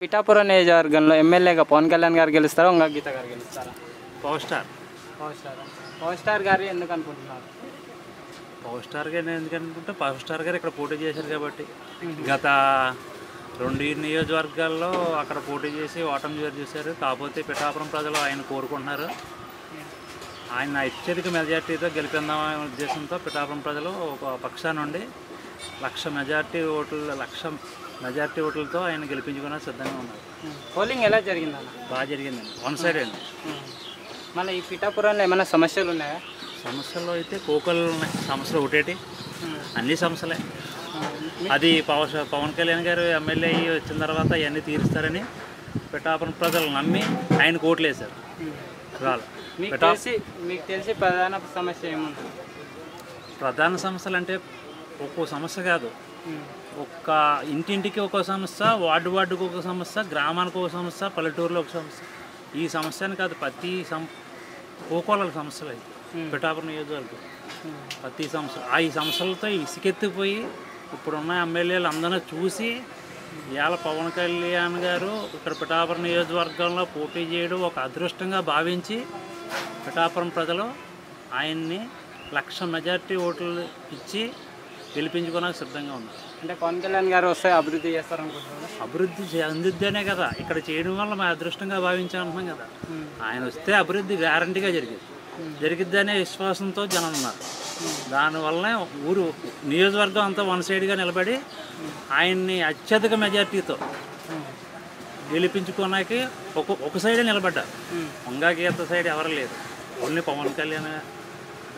పిఠాపురం నియోజకవర్గంలో ఎమ్మెల్యేగా పవన్ కళ్యాణ్ గారు గెలుస్తారా, ఇంకా గీత గారు గెలుస్తారా? Power star. పవర్ స్టార్ గారు ఎందుకు అనుకుంటున్నారు? పవర్ స్టార్ గారు ఎందుకంటే పవర్ స్టార్ గారు ఇక్కడ పోటీ చేశారు కాబట్టి. గత 2 నియోజకవర్గాల్లో అక్కడ పోటీ చేసి ఓటమి చేశారు. కాకపోతే పిఠాపురం ప్రజలు ఆయన కోరుకుంటున్నారు. ఆయన అత్యధిక మెజార్టీతో గెలిపిందామనే ఉద్దేశంతో పిఠాపురం ప్రజలు ఒక పక్షాన నుండి 1,00,000 మెజార్టీ ఓట్లతో ఆయన గెలిపించుకున్న సిద్ధంగా ఉన్నారు. పోలింగ్ ఎలా జరిగిందన్న? బాగా జరిగిందండి, వన్ సైడ్ అండి. మళ్ళీ ఈ పిఠాపురంలో ఏమైనా సమస్యలు ఉన్నాయా? సమస్యలు అయితే కోకలు ఉన్నాయి. సమస్యలు ఒకటేటి, అన్ని సమస్యలే. అది పవన్ కళ్యాణ్ గారు ఎమ్మెల్యే అయ్యి వచ్చిన తర్వాత అవన్నీ తీరుస్తారని పిఠాపురం ప్రజలు నమ్మి ఆయన కోట్లు వేశారు. మీకు తెలిసి ప్రధాన సమస్య ఏముంటుంది? ప్రధాన సమస్యలు అంటే ఒక్కో సమస్య కాదు, ఒక్క ఇంటింటికి ఒక సమస్య, వార్డుకు ఒక సమస్య, గ్రామానికి ఒక సమస్య, పల్లెటూరులో ఒక సమస్య. ఈ సమస్యని కాదు, ప్రతి కోకోల సమస్యలు అయితే పిఠాపురం నియోజకవర్గం ప్రతి సమస్య. ఈ సమస్యలతో ఇసుకెత్తిపోయి ఇప్పుడున్న ఎమ్మెల్యేలు అందరూ చూసి ఇవాళ పవన్ కళ్యాణ్ గారు ఇక్కడ పిఠాపురం నియోజకవర్గంలో పోటీ చేయడం ఒక అదృష్టంగా భావించి పిఠాపురం ప్రజలు ఆయన్ని 1,00,000 మెజార్టీ ఓట్లు ఇచ్చి గెలిపించుకోవడానికి సిద్ధంగా ఉన్నారు. అంటే పవన్ కళ్యాణ్ గారు వస్తే అభివృద్ధి చేస్తారనుకుంటున్నారు. అభివృద్ధి అందిద్దనే కదా ఇక్కడ చేయడం వల్ల మా అదృష్టంగా భావించామంటున్నాం కదా. ఆయన వస్తే అభివృద్ధి గ్యారంటీగా జరిగిద్దనే విశ్వాసంతో జనం ఉన్నారు. దానివల్లనే నియోజకవర్గం అంతా వన్ సైడ్గా నిలబడి ఆయన్ని అత్యధిక మెజార్టీతో గెలిపించుకోవడానికి ఒక సైడే నిలబడ్డారు. వంగా గీత సైడ్ ఎవరు లేరు, ఓన్లీ పవన్ కళ్యాణ్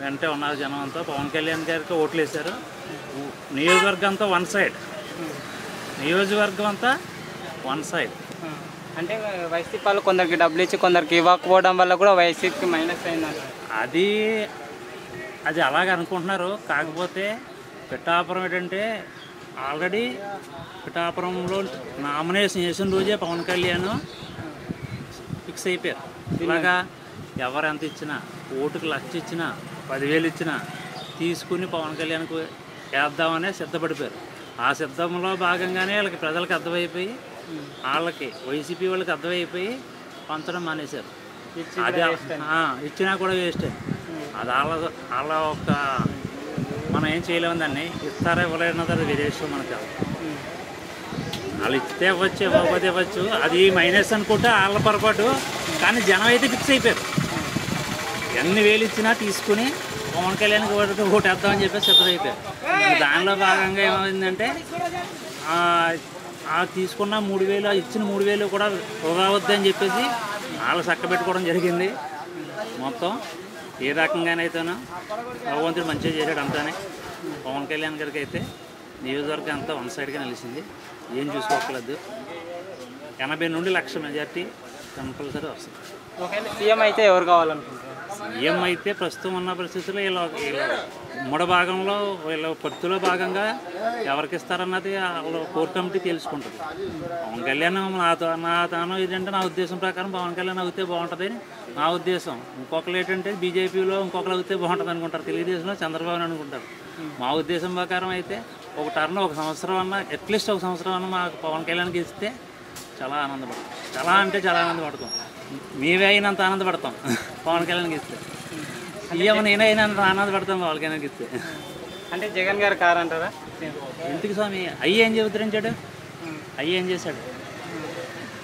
వెంటే ఉన్నారు. జనం అంతా పవన్ కళ్యాణ్ గారికి ఓట్లు వేశారు. నియోజకవర్గం అంతా వన్ సైడ్. అంటే వైసీపీ వాళ్ళు కొందరికి డబ్బులు ఇచ్చి కొందరికి ఇవ్వకపోవడం వల్ల కూడా వైసీపీకి మైనస్ అయిందంట. అది అలాగే అనుకుంటున్నారు. కాకపోతే పిఠాపురం ఏంటంటే ఆల్రెడీ పిఠాపురంలో నామినేషన్ చేసిన రోజే పవన్ కళ్యాణ్ ఫిక్స్ అయిపోయారు. ఇలాగా ఎవరు ఎంత ఇచ్చినా, ఓటుకు 1,00,000 ఇచ్చినా, 10,000 ఇచ్చినా తీసుకుని పవన్ కళ్యాణ్కు వేద్దామనే సిద్ధపడిపోయారు. ఆ సిద్ధంలో భాగంగానే వాళ్ళకి ప్రజలకు అర్థమైపోయి, వాళ్ళకి వైసీపీ వాళ్ళకి అర్థమైపోయి పంచడం మానేశారు. అది ఇచ్చినా కూడా వేస్ట్. అది వాళ్ళ ఒక మనం ఏం చేయలేము. దాన్ని ఇస్తారా ఇవ్వలేనది అది వేరే విషయం మనకు కాదు. వాళ్ళు ఇస్తే ఇవ్వచ్చు, ఇవ్వకపోతే ఇవ్వచ్చు, అది మైనస్ అనుకుంటే వాళ్ళ పొరపాటు. కానీ జనం అయితే ఫిక్స్ అయిపోయారు. ఎన్ని వేలు ఇచ్చినా తీసుకుని పవన్ కళ్యాణ్కి ఓటేద్దామని చెప్పేసి సిద్ధమైపోయారు. దానిలో భాగంగా ఏమైందంటే తీసుకున్న 3,000 ఇచ్చిన 3,000 కూడా వృధా వద్దని చెప్పేసి వాళ్ళు చక్కబెట్టుకోవడం జరిగింది. మొత్తం ఏ రకంగానైతేనో భగవంతుడు మంచిగా చేశాడు అంతానే. పవన్ కళ్యాణ్ గారికి అయితే నియోజకవర్గం అంతా వన్ సైడ్గా నిలిచింది. ఏం చూసుకోవట్లేదు. 80 నుండి 1,00,000 మెజార్టీ కంపల్సరీ వస్తుంది. ఒకవేళ సీఎం అయితే ఎవరు కావాలనుకుంటున్నారు? సీఎం అయితే ప్రస్తుతం ఉన్న పరిస్థితుల్లో వీళ్ళ ఉమ్మడి భాగంలో వీళ్ళ పొత్తులో భాగంగా ఎవరికి ఇస్తారన్నది వాళ్ళ కోర్ కమిటీ తెలుసుకుంటుంది. పవన్ కళ్యాణ్ తాను ఏంటంటే నా ఉద్దేశం ప్రకారం పవన్ కళ్యాణ్ అవుతే బాగుంటుంది నా ఉద్దేశం. ఇంకొకరు ఏంటంటే బీజేపీలో ఇంకొకరు అవుతే బాగుంటుంది అనుకుంటారు, తెలుగుదేశంలో చంద్రబాబు అనుకుంటారు. మా ఉద్దేశం ప్రకారం అయితే ఒక టర్న్ 1 సంవత్సరం అన్నా, అట్లీస్ట్ 1 సంవత్సరం అన్నా మాకు పవన్ కళ్యాణ్కి ఇస్తే చాలా ఆనందపడతాం. చాలా ఆనందపడతాం. మేమే అయినంత ఆనందపడతాం పవన్ కళ్యాణ్కి ఇస్తే. సీఎం నేనైనంత ఆనందపడతాం పవన్ కళ్యాణ్కి ఇస్తే. అంటే జగన్ గారు కారంటారా? ఎందుకు స్వామి? ఏం చెబుతారంటాడు? ఏం చేశాడు?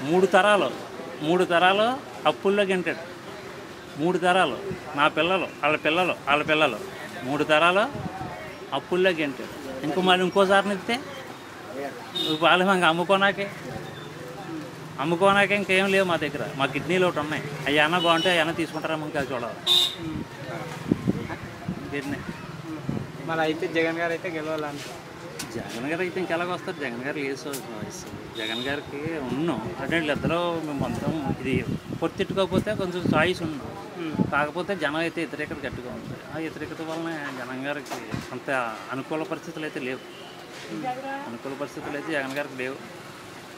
3 తరాలు అప్పుల్లో గెంటాడు. 3 తరాలు నా పిల్లలు, వాళ్ళ పిల్లలు, 3 తరాలు అప్పుల్లో గెంటాడు. మళ్ళీ ఇంకోసారి ఇస్తే వాళ్ళు మాకు అమ్ముకోనాకే ఇంకేం లేవు మా దగ్గర. మా కిడ్నీలు ఒకటి ఉన్నాయి. అవి అన్న బాగుంటే అన్న తీసుకుంటారా ఇంకా చూడాలి. మరి అయితే జగన్ గారు అయితే గెలవాలంట. జగన్ గారు అయితే ఇంకెలాగ వస్తారు? జగన్ గారు లేదు. జగన్ గారికి ఉన్నాం అంటే ఇద్దరు మేము మొత్తం ఇది పొత్తిట్టుకోకపోతే కొంచెం చాయిస్ ఉన్నాం. కాకపోతే జనం అయితే వ్యతిరేకత గట్టిగా ఉంది. ఆ వ్యతిరేకత వలన జగన్ గారికి అంత అనుకూల పరిస్థితులు అయితే లేవు. జగన్ గారికి లేవు.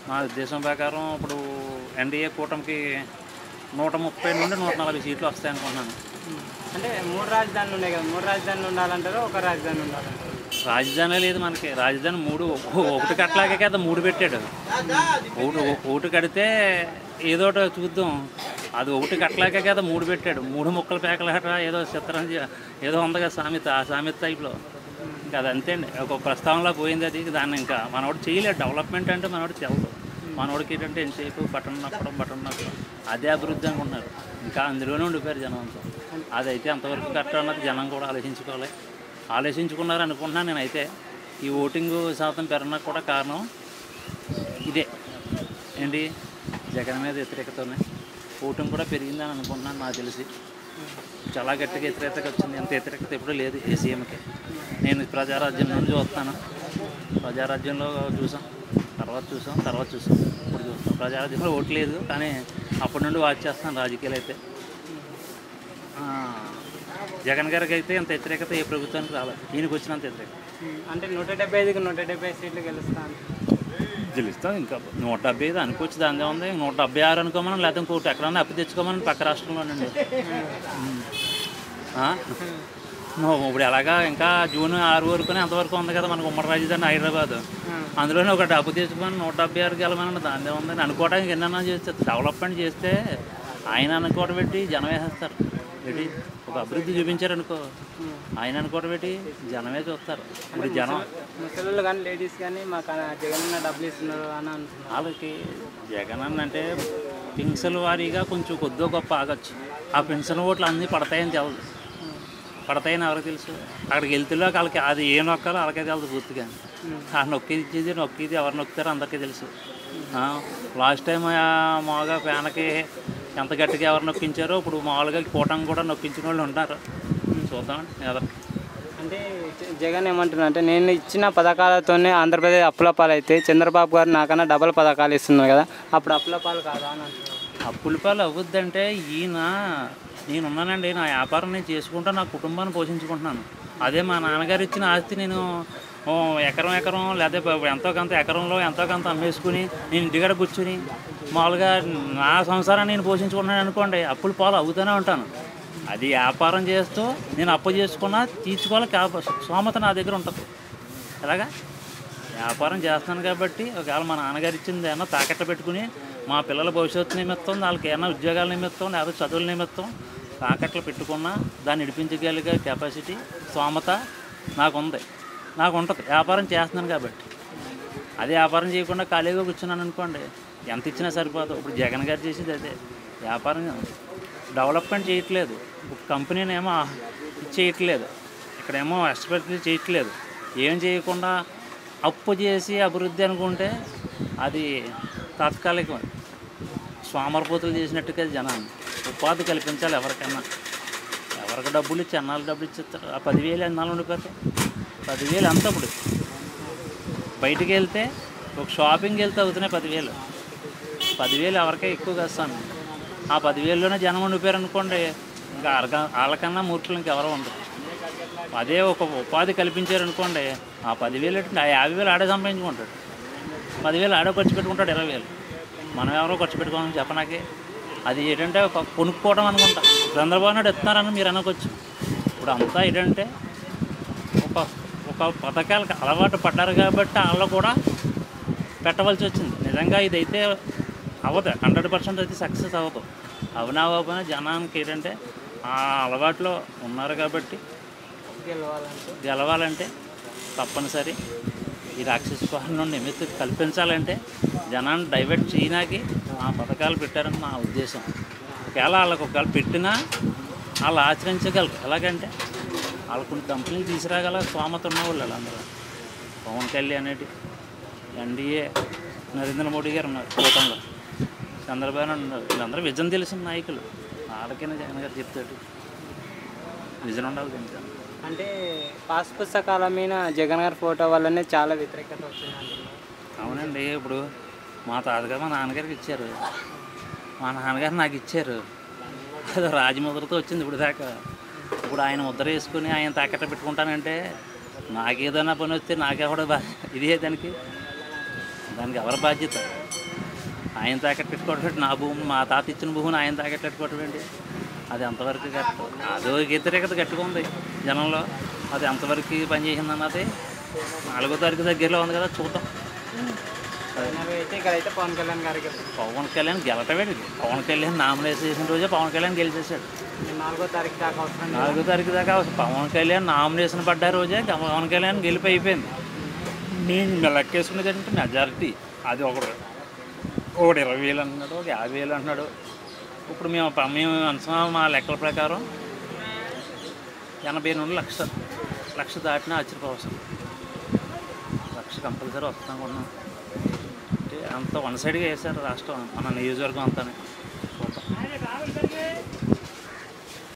నా ఉద్దేశం ప్రకారం ఇప్పుడు ఎన్డీఏ కూటమికి 130 నుండి 140 సీట్లు వస్తాయనుకుంటున్నాను. అంటే 3 రాజధానులు ఉన్నాయి కదా, 3 రాజధానులు ఉండాలంటారు, ఒక రాజధాని ఉండాలంటారు? రాజధాని లేదు మనకి. రాజధాని ఒకటి కట్టలాగే కదా 3 పెట్టాడు. ఒకటి కడితే ఏదో చూద్దాం. అది ఒకటి కట్టలాగే కదా 3 పెట్టాడు. 3 ముక్కల పేకలాట ఏదో చిత్రం ఏదో ఉంది కదా సామెత. ఆ సామెత టైప్లో ఇంకా అది అంతే అండి. ఒక ప్రస్తావనలో పోయింది అది. దాన్ని ఇంకా మనోడు చేయలేడు. డెవలప్మెంట్ అంటే మనోడు తెలదు. మనోడికి ఏంటంటే ఎంతసేపు బటన్ నొక్కడం అదే అభివృద్ధి అనుకుంటున్నారు. ఇంకా అందులోనే ఉండిపోయారు జనం అంతా. అదైతే అంతవరకు కరెక్ట్ అన్నది జనం కూడా ఆలోచించుకున్నారు అనుకుంటున్నాను నేనైతే. ఈ ఓటింగ్ శాతం పెరగడానికి కూడా కారణం ఇదే ఏంటి, జగన్ మీద వ్యతిరేకతనే ఓటింగ్ కూడా పెరిగిందని అనుకుంటున్నాను. నాకు తెలిసి చాలా గట్టిగా వ్యతిరేకత వచ్చింది. ఎంత వ్యతిరేకత ఎప్పుడూ లేదు ఏ సీఎంకి. నేను ప్రజారాజ్యం నుండి చూస్తాను. ప్రజారాజ్యంలో తర్వాత చూసాం ఇప్పుడు చూస్తాం. ప్రజారాజ్యంలో ఓటు లేదు, కానీ అప్పటి నుండి వాచ్ చేస్తాను రాజకీయాలు అయితే. జగన్ గారికి అయితే అంత వ్యతిరేకత ఏ ప్రభుత్వానికి రాలేదు. ఈయనకి వచ్చినంత వ్యతిరేకత. అంటే 175కి 170 సీట్లు గెలుస్తాం. ఇంకా 175 అనుకోవచ్చు. దాని ఉంది. 176 అనుకోమని, లేకపోతే ఇంకోటి ఎక్కడన్నా అప్పు తెచ్చుకోమని పక్క రాష్ట్రంలోనండి. ఇప్పుడు ఎలాగా ఇంకా జూన్ 6 వరకునే అంతవరకు ఉంది కదా మనకు ఉమ్మడి రాజధాని హైదరాబాద్. అందులోనే ఒక డబ్బు తెచ్చుకొని 176 గెలమని దాని ఉందని అనుకోవడానికి ఎన్నైనా చేస్తారు. డెవలప్మెంట్ చేస్తే ఆయన అనుకోవడం పెట్టి జనం వేసేస్తారు. పెట్టి ఒక అభివృద్ధి చూపించారనుకో, ఆయన అనుకోవడం పెట్టి జనమే చూస్తారు. ఇప్పుడు జనం ముసలి కానీ లేడీస్ కానీ మాకు జగన్ డబ్బులు ఇస్తున్నారు అని అంటున్నారు. వాళ్ళకి జగన్ అంటే పెన్షన్ వారీగా కొంచెం కొద్దిగా గొప్ప ఆగచ్చు. ఆ పెన్షన్ ఓట్లు అన్నీ పడతాయని తెలదు. పడతాయని ఎవరికి తెలుసు? అక్కడికి వెళ్తున్నా వాళ్ళకి అది ఏ నొక్కాలో వాళ్ళకే తెలుసు పూర్తిగా. ఆ నొక్కేది ఎవరు నొక్కుతారో అందరికీ తెలుసు. లాస్ట్ టైం మామూలుగా ఫ్యాన్కి ఎంత గట్టిగా ఎవరు నొక్కించారో ఇప్పుడు మామూలుగా కూటమి కూడా నొక్కించిన వాళ్ళు ఉంటారు. చూద్దామండి ఎవరికి. అంటే జగన్ ఏమంటున్నా అంటే, నేను ఇచ్చిన పథకాలతోనే ఆంధ్రప్రదేశ్ అప్పుల పాలు అయితే చంద్రబాబు గారు నాకన్నా డబల్ పథకాలు ఇస్తున్నారు కదా, అప్పుడు అప్పుల పాలు కాదా అని అంటున్నారు. అప్పుల పాలు అవ్వద్దంటే నేనున్నానండి, నా వ్యాపారం నేను చేసుకుంటా, నా కుటుంబాన్ని పోషించుకుంటున్నాను. అదే మా నాన్నగారు ఇచ్చిన ఆస్తి నేను ఎకరం లేదా ఎంతో కొంత ఎకరంలో ఎంతో కొంత అమ్మేసుకుని నేను ఇంటికాడ కూర్చుని మామూలుగా నా సంసారాన్ని నేను పోషించుకుంటున్నాను అనుకోండి, అప్పుల పాలు అవుతూనే ఉంటాను. అది వ్యాపారం చేస్తూ నేను అప్పు చేసుకున్నా తీర్చుకోవాలి స్తోమత నా దగ్గర ఉంటుంది. అలాగా వ్యాపారం చేస్తున్నాను కాబట్టి ఒకవేళ మా నాన్నగారు ఇచ్చింది ఏమన్నా తాకట్టు పెట్టుకుని మా పిల్లల భవిష్యత్తు నిమిత్తం, వాళ్ళకి ఏమైనా ఉద్యోగాల నిమిత్తం లేదా చదువుల నిమిత్తం తాకట్లు పెట్టుకున్నా దాన్ని నడిపించగలిగే కెపాసిటీ స్తోమత నాకు ఉంటుంది. వ్యాపారం చేస్తున్నాను కాబట్టి. అదే వ్యాపారం చేయకుండా ఖాళీగా కూర్చున్నాను అనుకోండి, ఎంత ఇచ్చినా సరిపోదు. ఇప్పుడు జగన్ గారు చేసేది అదే, వ్యాపారం డెవలప్మెంట్ చేయట్లేదు. కంపెనీనేమో చేయట్లేదు, ఇక్కడేమో ఎక్స్పెక్ట్ చేయట్లేదు. ఏం చేయకుండా అప్పు చేసి అభివృద్ధి అనుకుంటే అది తాత్కాలికం. సోమరపోతులు చేసినట్టుగా జనాన్ని ఉపాధి కల్పించాలి. ఎవరికి డబ్బులు ఇచ్చి అన్నాళ్ళు డబ్బులు ఇచ్చేస్తారు. ఆ 10,000 అన్నాళ్ళు ఉండిపోతాయి. 10,000 అంతా ఇప్పుడు బయటికి వెళ్తే ఒక షాపింగ్కి వెళ్తే అవుతున్నాయి 10,000 ఎవరికే ఎక్కువ కస్తాను. ఆ 10,000లోనే జనం ఉండిపోయారు అనుకోండి, ఇంకా వాళ్ళకన్నా మూర్ఖులు ఇంకెవరో ఉండరు. అదే ఒక ఉపాధి కల్పించారనుకోండి, ఆ 10,000 ఆ 50,000 ఆడే సంపాదించుకుంటాడు. 10,000 ఆడే ఖర్చు పెట్టుకుంటాడు. 20,000 మనం ఎవరో ఖర్చు పెట్టుకోవాలని చెప్పనాకే. అది ఏంటంటే ఒక కొనుక్కోవడం అనుకుంటా. చంద్రబాబు నాయుడు ఇస్తున్నారని మీరు అనుకోవచ్చు. ఇప్పుడు అంతా ఏంటంటే ఒక పథకాలకు అలవాటు పడ్డారు కాబట్టి వాళ్ళు కూడా పెట్టవలసి వచ్చింది. నిజంగా ఇదైతే అవ్వదు, 100% అయితే సక్సెస్ అవ్వదు. అవ్వకపోయినా జనానికి ఏంటంటే ఆ అలవాట్లో ఉన్నారు కాబట్టి గెలవాలంటే తప్పనిసరి ఈ రాక్షస పాలన నిమిత్తం కల్పించాలంటే జనాన్ని డైవర్ట్ చేయడానికి ఆ పథకాలు పెట్టారని నా ఉద్దేశం. ఒకవేళ పెట్టినా వాళ్ళు ఆచరించగలరు. ఎలాగంటే వాళ్ళు కొన్ని కంపెనీలు తీసుకురాగల స్తోమత ఉన్నవాళ్ళు వాళ్ళందరూ. పవన్ కళ్యాణ్ అనేటి ఎన్డీఏ నరేంద్ర మోడీ గారు ఉన్నారు, కూటమిలో చంద్రబాబు నాయుడు ఉన్నారు. వీళ్ళందరూ విజన్ తెలిసిన నాయకులు. వాళ్ళకైనా జగన్ గారు చెప్తాడు, విజన్ ఉండాలి దీనికి. అంటే పాస్ పుస్తకాల మీద జగన్ గారి ఫోటో వల్లనే చాలా వ్యతిరేకత వచ్చింది. అవునండి. ఇప్పుడు మా తాతగారు మా నాన్నగారికి ఇచ్చారు, మా నాన్నగారు నాకు ఇచ్చారు. అది రాజముద్రతో వచ్చింది ఇప్పుడు దాకా. ఇప్పుడు ఆయన ముద్ర వేసుకుని ఆయన తాకట్ట పెట్టుకుంటానంటే నాకేదైనా పని వస్తే నాకెవడ ఇదే దానికి ఎవరి బాధ్యత? ఆయన తాకట్టు పెట్టుకోవడం నా భూమి, మా తాత ఇచ్చిన భూమిని ఆయన తాకట్టు పెట్టుకోవడం ఏంటి? అది ఎంతవరకు అదో వ్యతిరేకత గట్టుకుంది జనంలో. అది ఎంతవరకు పనిచేసిందన్నది 4వ తారీఖు దగ్గరలో ఉంది కదా, చూద్దాం. ఫైనల్ అయితే ఇక్కడ అయితే పవన్ కళ్యాణ్ గారికి పవన్ కళ్యాణ్ గెలటమే. పవన్ కళ్యాణ్ నామినేషన్ చేసిన రోజే పవన్ కళ్యాణ్ గెలిచేశాడు. 4వ తారీఖు దాకా అవసరం 4వ తారీఖు దాకా పవన్ కళ్యాణ్ నామినేషన్ పడ్డ రోజే పవన్ కళ్యాణ్ గెలిపి అయిపోయింది. నేను లెక్కేసుకునేది అంటే మెజారిటీ అది ఒకడు 20,000 అంటున్నాడు, 50,000 అంటున్నాడు. ఇప్పుడు మేము అంచనా మా లెక్కల ప్రకారం 80 నుండి 1,00,000 దాటినా ఆశ్చర్యపోవసం. 1,00,000 కంపల్సరీ వస్తాం అనుకుంటున్నాం. అంటే అంత వన్ సైడ్గా వేశారు రాష్ట్రం, మన నియోజకవర్గం అంతానే. చూద్దాం.